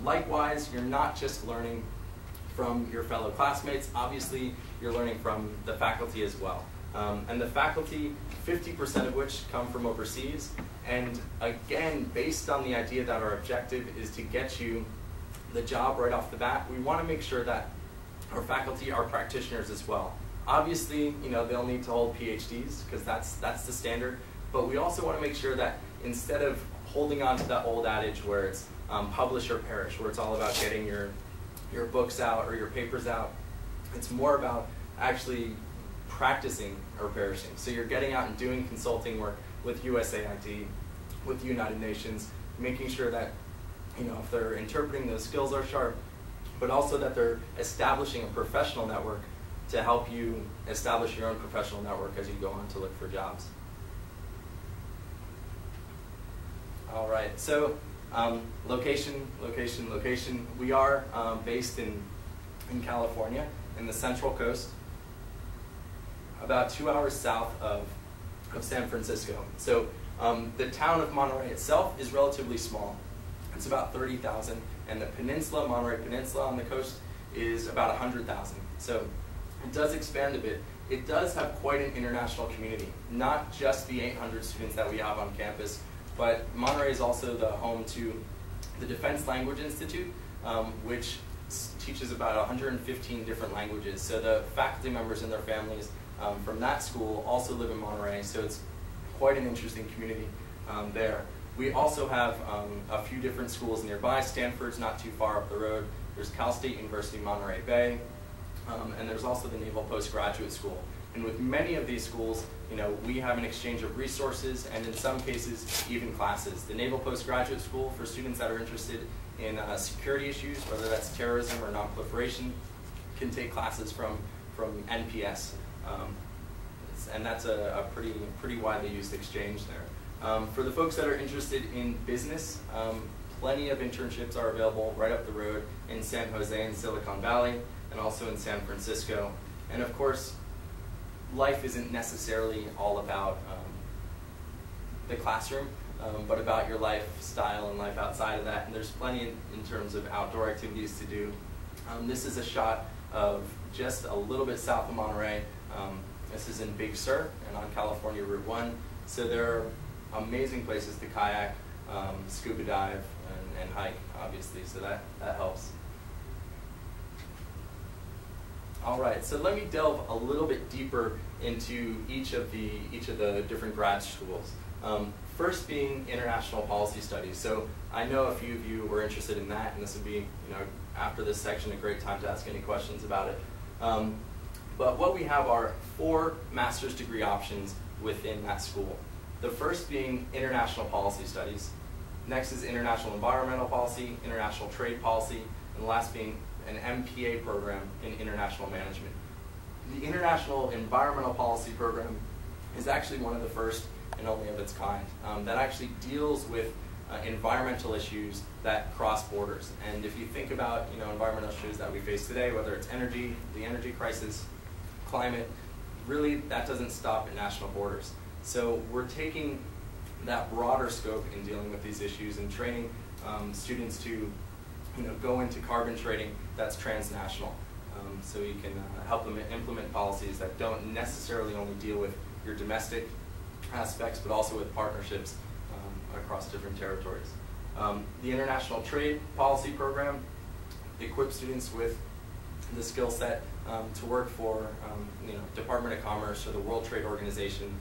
Likewise, you're not just learning from your fellow classmates. Obviously, you're learning from the faculty as well. And the faculty, 50% of which come from overseas. And again, based on the idea that our objective is to get you the job right off the bat, we want to make sure that our faculty are practitioners as well. Obviously, they'll need to hold PhDs because that's the standard. But we also want to make sure that instead of holding on to that old adage where it's publish or perish, where it's all about getting your books out or your papers out, it's more about actually practicing or perishing. So you're getting out and doing consulting work with USAID, with the United Nations, making sure that if they're interpreting, those skills are sharp, but also that they're establishing a professional network to help you establish your own professional network as you go on to look for jobs. All right, so location. We are based in California, in the Central Coast, about 2 hours south of San Francisco. So the town of Monterey itself is relatively small. It's about 30,000, and the peninsula, Monterey Peninsula on the coast, is about 100,000. So it does expand a bit. It does have quite an international community, not just the 800 students that we have on campus, but Monterey is also the home to the Defense Language Institute, which teaches about 115 different languages. So the faculty members and their families from that school also live in Monterey, so it's quite an interesting community there. We also have a few different schools nearby. Stanford's not too far up the road. There's Cal State University Monterey Bay, and there's also the Naval Postgraduate School. And with many of these schools, we have an exchange of resources and in some cases even classes. The Naval Postgraduate School, for students that are interested in security issues, whether that's terrorism or non-proliferation, can take classes from NPS. And that's a pretty widely used exchange there. For the folks that are interested in business, plenty of internships are available right up the road in San Jose and Silicon Valley, and also in San Francisco. And of course, life isn't necessarily all about the classroom, but about your lifestyle and life outside of that. And there's plenty in terms of outdoor activities to do. This is a shot of just a little bit south of Monterey. This is in Big Sur and on California Route 1. So there are amazing places to kayak, scuba dive, and hike, obviously, so that helps. All right, so let me delve a little bit deeper into each of the different grad schools. First being international policy studies. So I know a few of you were interested in that, and this would be, after this section, a great time to ask any questions about it. But what we have are 4 master's degree options within that school. The first being international policy studies. Next is international environmental policy, international trade policy, and the last being an MPA program in international management. The international environmental policy program is actually one of the first and only of its kind that actually deals with environmental issues that cross borders. And if you think about environmental issues that we face today, whether it's energy, the energy crisis, climate, really that doesn't stop at national borders. So we're taking that broader scope in dealing with these issues and training students to go into carbon trading that's transnational. So you can help them implement policies that don't necessarily only deal with your domestic aspects, but also with partnerships across different territories. The International Trade Policy Program equips students with the skill set to work for Department of Commerce or the World Trade Organization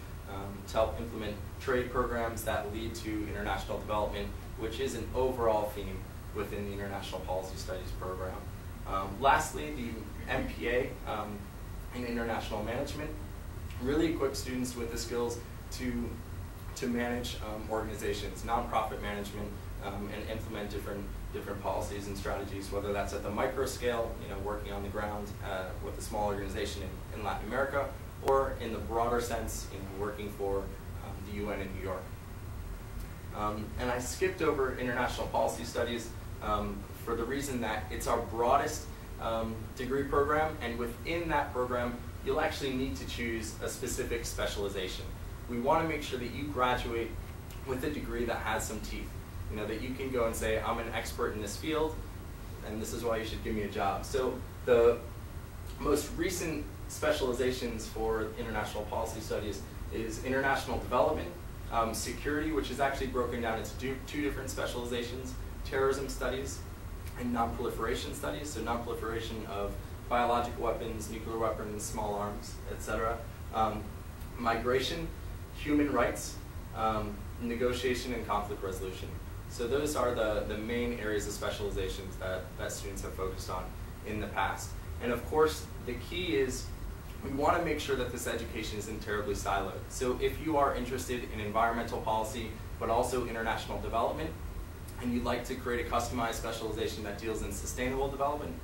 to help implement trade programs that lead to international development, which is an overall theme within the International Policy Studies program. Lastly, the MPA in International Management really equips students with the skills to manage organizations, nonprofit management, and implement different policies and strategies, whether that's at the micro scale, working on the ground with a small organization in Latin America, or in the broader sense, working for the UN in New York. And I skipped over international policy studies for the reason that it's our broadest degree program, and within that program, you'll actually need to choose a specific specialization. We want to make sure that you graduate with a degree that has some teeth. You know, that you can go and say, I'm an expert in this field, and this is why you should give me a job. So the most recent specializations for international policy studies is international development, security, which is actually broken down into two different specializations, terrorism studies and non-proliferation studies, so non-proliferation of biological weapons, nuclear weapons, small arms, etc. Migration, human rights, negotiation, and conflict resolution. So those are the main areas of specializations that students have focused on in the past. And of course, the key is we want to make sure that this education isn't terribly siloed. So if you are interested in environmental policy, but also international development, and you'd like to create a customized specialization that deals in sustainable development,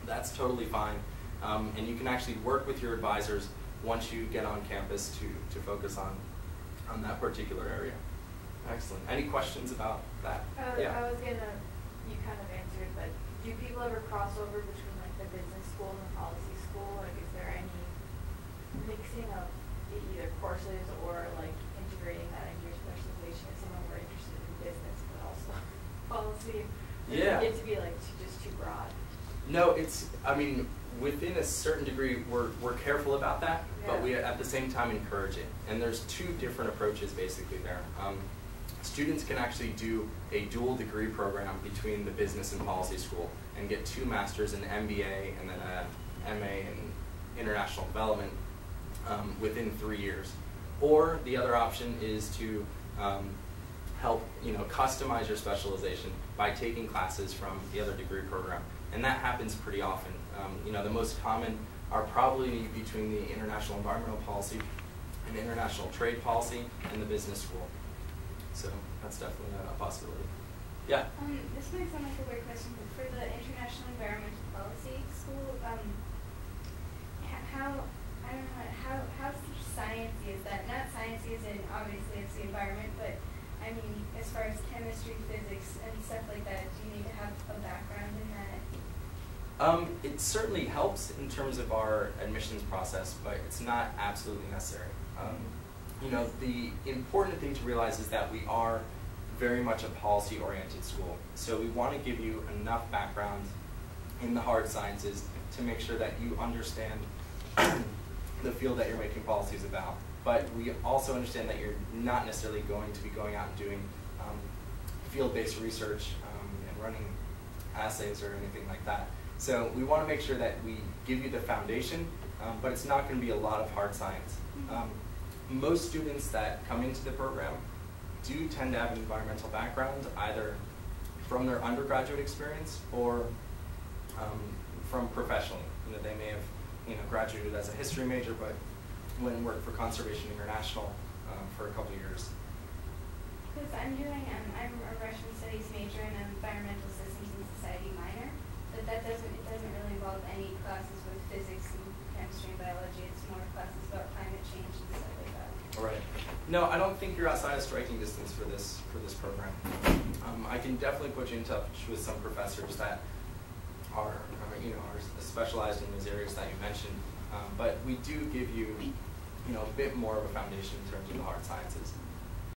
that's totally fine. And you can actually work with your advisors once you get on campus to focus on that particular area. Excellent. Any questions about that? Yeah. I was gonna, you kind of answered, but do people ever cross over between like the business school and the policy school? Like, is there any mixing of either courses or like integrating that into your specialization if someone were interested in business but also policy? Yeah. Does it get to be like just too broad? No, I mean, within a certain degree, we're careful about that, but we at the same time encourage it. And there's two different approaches basically there. Students can actually do a dual degree program between the business and policy school and get 2 masters in MBA and then a MA in international development within 3 years. Or the other option is to help customize your specialization by taking classes from the other degree program. And that happens pretty often. The most common are probably between the international environmental policy and international trade policy and the business school. So that's definitely a possibility. Yeah? This might sound like a weird question, but for the international environmental policy school, how sciencey is that? Not sciencey as in obviously it's the environment, but I mean as far as chemistry, physics, and stuff like that, do you need to have a background in that? It certainly helps in terms of our admissions process, but it's not absolutely necessary. The important thing to realize is that we are very much a policy-oriented school. So we want to give you enough background in the hard sciences to make sure that you understand the field that you're making policies about. But we also understand that you're not necessarily going to be going out and doing field-based research and running assays or anything like that. So we want to make sure that we give you the foundation, but it's not going to be a lot of hard science. Most students that come into the program do tend to have an environmental background, either from their undergraduate experience or from professionally. They may have graduated as a history major, but went and worked for Conservation International for a couple of years. Because I'm a Russian studies major and an environmental systems and society minor, but it doesn't really involve any classes with physics and chemistry and biology. It's more classes about climate change and stuff like that. Right. No, I don't think you're outside of striking distance for this program. I can definitely put you in touch with some professors that are specialized in those areas that you mentioned. But we do give you a bit more of a foundation in terms of the hard sciences.